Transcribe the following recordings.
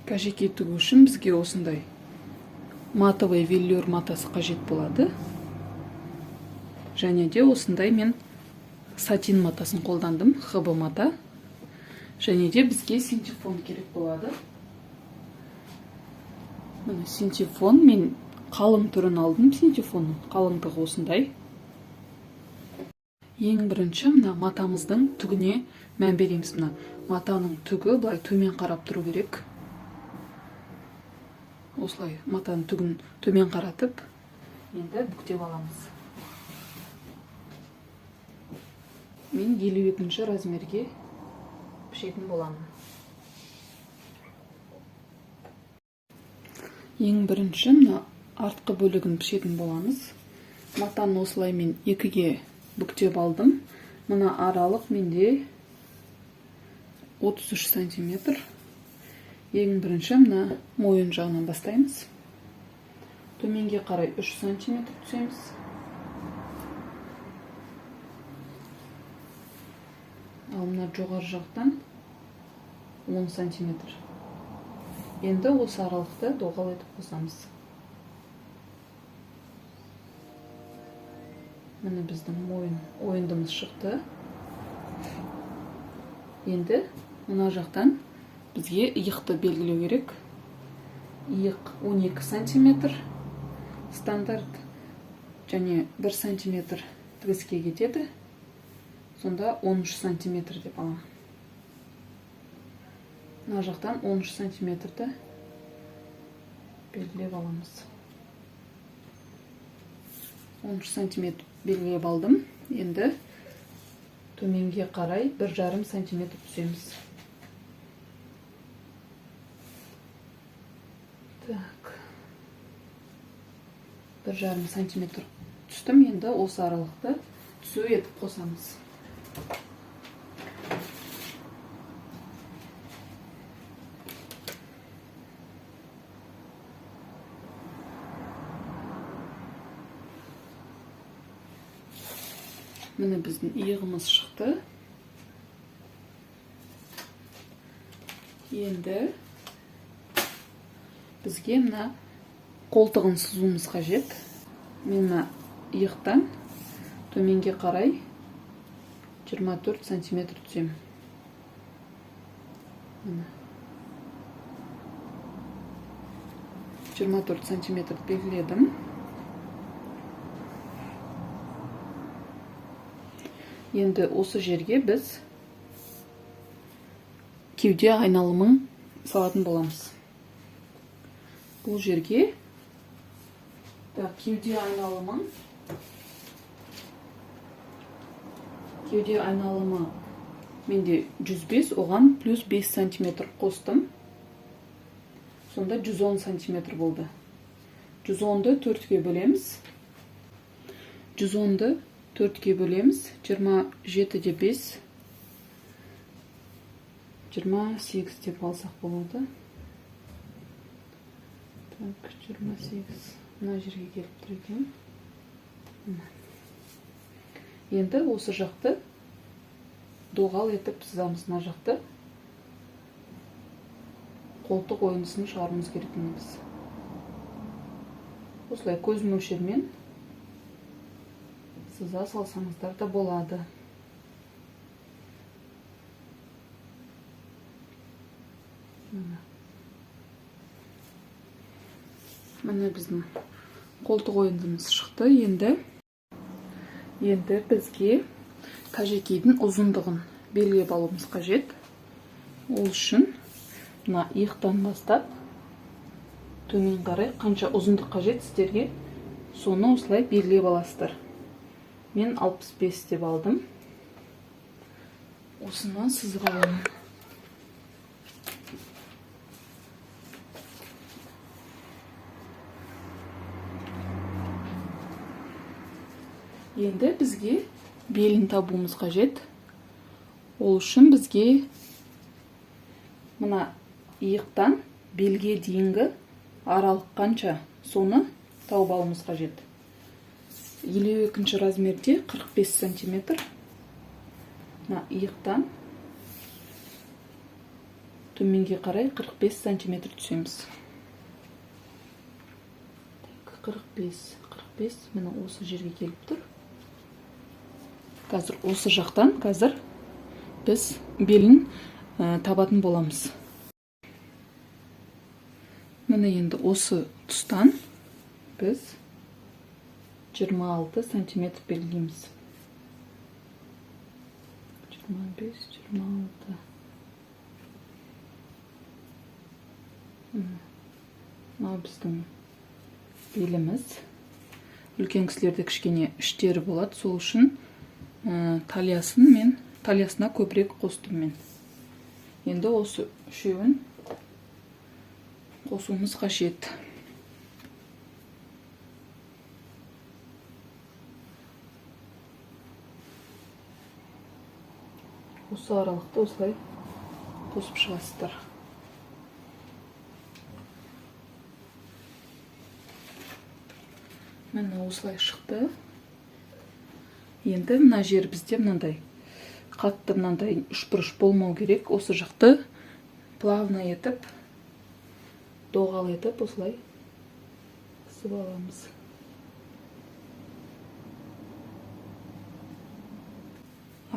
Кәжеке тігу үшін бізге осындай матовый велюр матасы қажет болады. Және де осындай мен сатин матасын қолдандым, ХБ мата. Және де бізге синтефон керек болады. Міне синтефон, мен қалың түрін алдым синтефонның. Қалыңдығы осындай. Ең бірінші мына матамыздың түгіне мән береміз. Мына матаның түгі былай төмен қарап тұру керек. Осылай матаның түгін төмен қаратып, енді бүктеп аламыз. Мен 52-ші размерге пішетін боламын. Ең бірінші мына артқы бөлігін пішетін боламыз. Матаны осылай мен екіге бүктеп алдым. Мына аралық менде 33 сантиметр. Ең бірінші мына мойын жағынан бастаймыз. Төменге қарай 3 сантиметр түсеміз. Ал мына жоғары жақтан 10 сантиметр. Енді осы аралықты доғал етіп қосамыз. Міне біздің ойындымыз шықты. Енді мына жақтан бізге иықты белгілеу керек. Иық 12 сантиметр стандарт, және 1 сантиметр тігіске кетеді. Сонда 13 сантиметр деп аламын. Мына жақтан 13 сантиметрді белгілеп аламыз. 13 сантиметр белгілеп алдым. Енді төменге қарай 1,5 сантиметр түсеміз. Так. 1,5 сантиметр түстім. Енді осы аралықты түсу етіп қосамыз. Міне біздің иығымыз шықты. Енді бізге мына қолтығын сызуымыз қажет. Мен мына иықтан төменге қарай 24 сантиметр түсем. 24 сантиметр белгіледім. Енді осы жерге біз кеуде айналымын салатын боламыз. Бұл жерге кеуде айналымы менде 105, оған плюс 5 сантиметр қостым. Сонда 110 сантиметр болды. 110-ды 4-ке бөлеміз. 110-ды 4-ке бөлеміз. 27-де 5. 28 деп алсақ болады. Так, 28. Мына жерге келіп тұр екен. Енді осы жақты доғал етіп сызамыз. Мына жақты қолтық ойындысын шығармыз керекпіз біз. Осылай көз мөлшермен сыза салсаңыздар да болады. Міне біздің қолтық ойындымыз шықты. Енді бізге кәжекейдің ұзындығын белгілеп алуымыз қажет. Ол үшін мына иықтан бастап төмен қарай қанша ұзындық қажет сіздерге, соны осылай белгілеп аласыздар. Мен 65 деп алдым. Осыны сызып аламын. Енді бізге белін табуымыз қажет. Ол үшін бізге мына иықтан белге дейінгі аралық қанша, соны тауып алуымыз қажет. 52-ші размерде 45 сантиметр. Мына иықтан төменге қарай 45 сантиметр түсеміз. 45 міне осы жерге келіп тұр. Қазір осы жақтан біз белін табатын боламыз. Міне енді осы тұстан біз 26 сантиметр белгілейміз. 25-26. Мынау біздің беліміз. Үлкен кісілерде кішкене іштері болады, сол үшін талиясына көбірек қостым мен. Енді осы үшеуін қосуымыз қажет. Осы аралықты осылай қосып шығасыздар. Міне осылай шықты. Енді мына жер бізде мынандай қатты мынандай үшбұрыш болмау керек. Осы жақты плавно етіп, доғал етіп осылай қысып аламыз.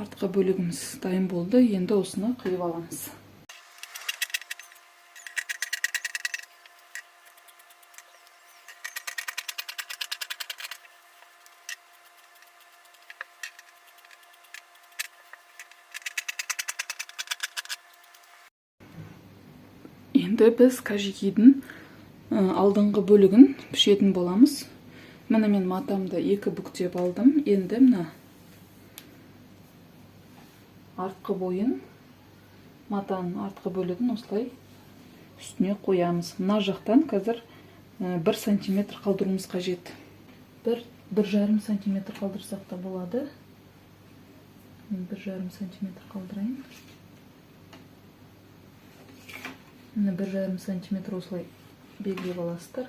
Артқы бөлігіміз дайын болды. Енді осыны қиып аламыз. Енді біз кәжекейдің алдыңғы бөлігін пішетін боламыз. Міне мен матамды 2 бүктеп алдым. Енді мына артқы бойын, матаның артқы бөлігін осылай үстіне қоямыз. Мына жақтан қазір 1 сантиметр қалдыруымыз қажет. 1,5 сантиметр қалдырсақ та болады. 1,5 сантиметр қалдырайын. 1,5 сантиметр осылай белгілеп аласыздар.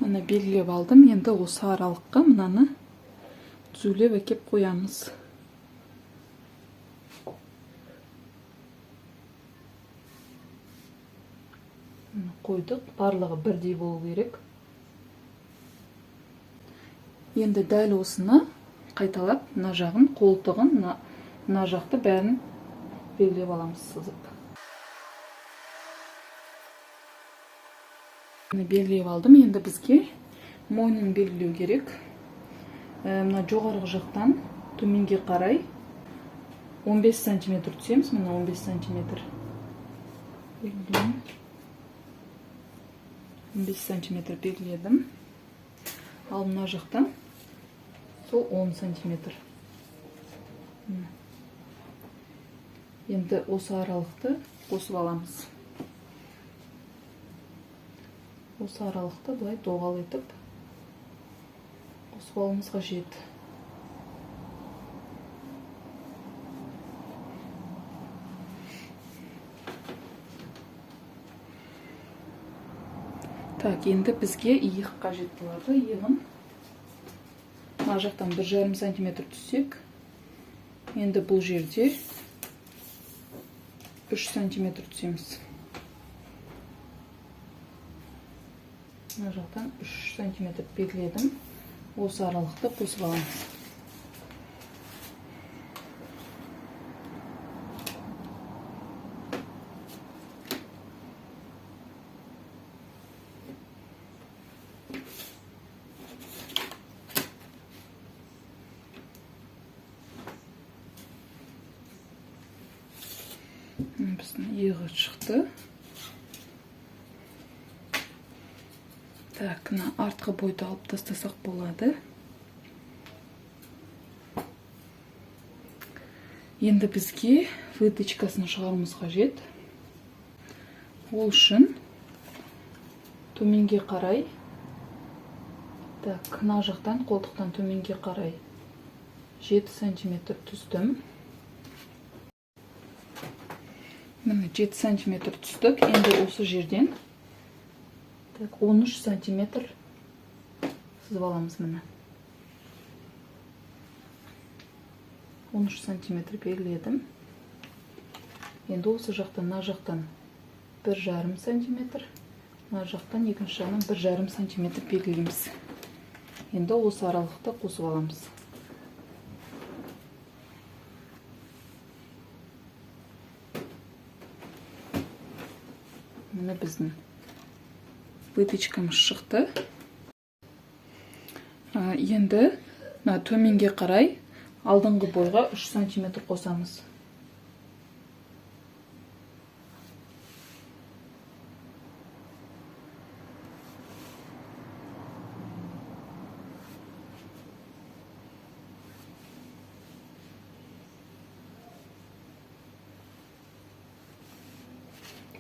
Міне белгілеп алдым. Енді осы аралыққа мынаны түзулеп әкеп қоямыз. Қойдық. Барлығы бірдей болу керек. Енді дәл осыны қайталап, мына жағын, қолтығын, мына жақты бәрін белгілеп аламыз сызып. Белгілеп алдым. Енді бізге мойнын белгілеу керек. Мына жоғарғы жақтан төменге қарай 15 сантиметр түсеміз. Мына 15 сантиметр. 15 сантиметр белгіледім. Ал мына жақтан сол 10 сантиметр. Енді осы аралықты қосып аламыз. Осы аралықты бұлай доғал етіп қосып алуымыз қажет. Так, енді бізге иық қажет болады. Иығын мына жақтан 1,5 сантиметр түссек, енді бұл жерде 3 сантиметр түсеміз. Мына жақтан 3 сантиметр белгіледім. Осы аралықты қосып аламыз. Біздің иығы шықты. Так, мына артқы бойды алып тастасақ болады. Енді бізге выточкасын шығаруымыз қажет. Ол үшін төменге қарай Так, мына жақтан қолтықтан төменге қарай 7 сантиметр түздім. Міне 7 сантиметр түздік. Енді осы жерден 13 сантиметр сызып аламыз. Міне 13 сантиметр белгіледім. Енді осы жақтан, мына жақтан 1,5 сантиметр, мына жақтан екінші жағынан 1,5 сантиметр белгілейміз. Енді осы аралықты қосып аламыз. Міне біздің вытычкамыз шықты. Енді төменге қарай алдыңғы бойға 3 сантиметр қосамыз.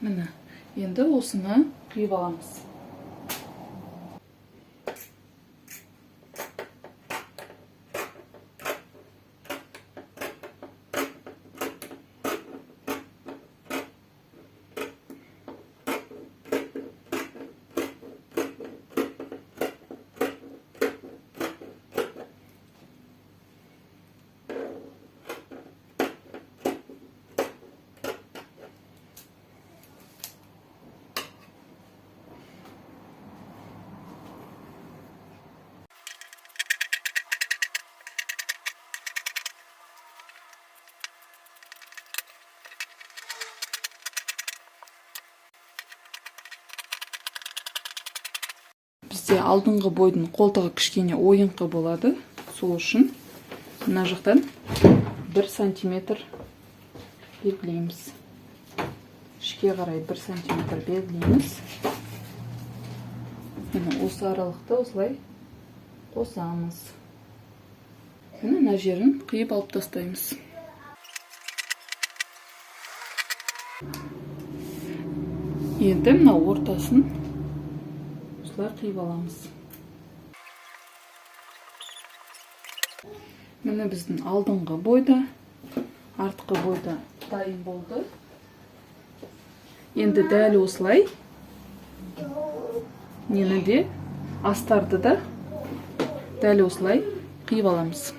Міне, енді осыны құйып аламыз. Бізде алдыңғы бойдың қолтығы кішкене ойыңқы болады. Сол үшін мына жақтан 1 сантиметр белгілейміз. Ішке қарай 1 сантиметр белгілейміз. Осы аралықты осылай қосамыз. Мына жерін қиып алып тастаймыз. Енді мына ортасын осылай қиып аламыз. Міне біздің алдыңғы бойда, артқы бойда дайын болды. Енді дәл осылай нені де астарды да дәл осылай қиып аламыз.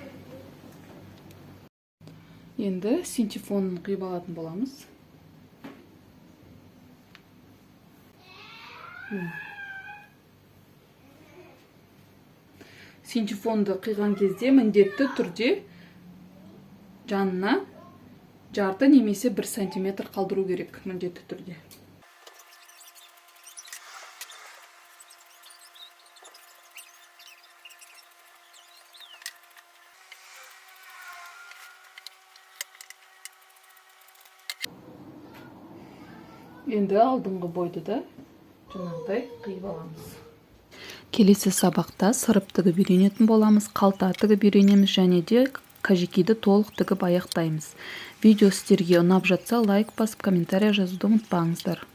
Енді синтефонын қиып алатын боламыз. Синтефонды қиған кезде міндетті түрде жанына жарты немесе 1 сантиметр қалдыру керек, міндетті түрде. Енді алдыңғы бойды да жаңағыдай қиып аламыз. Келесі сабақта сырып тігіп үйренетін боламыз, қалта тігіп үйренеміз және де кәжекейді толық тігіп аяқтаймыз. Видео сіздерге ұнап жатса лайк басып, комментарий жазуды ұмытпаңыздар.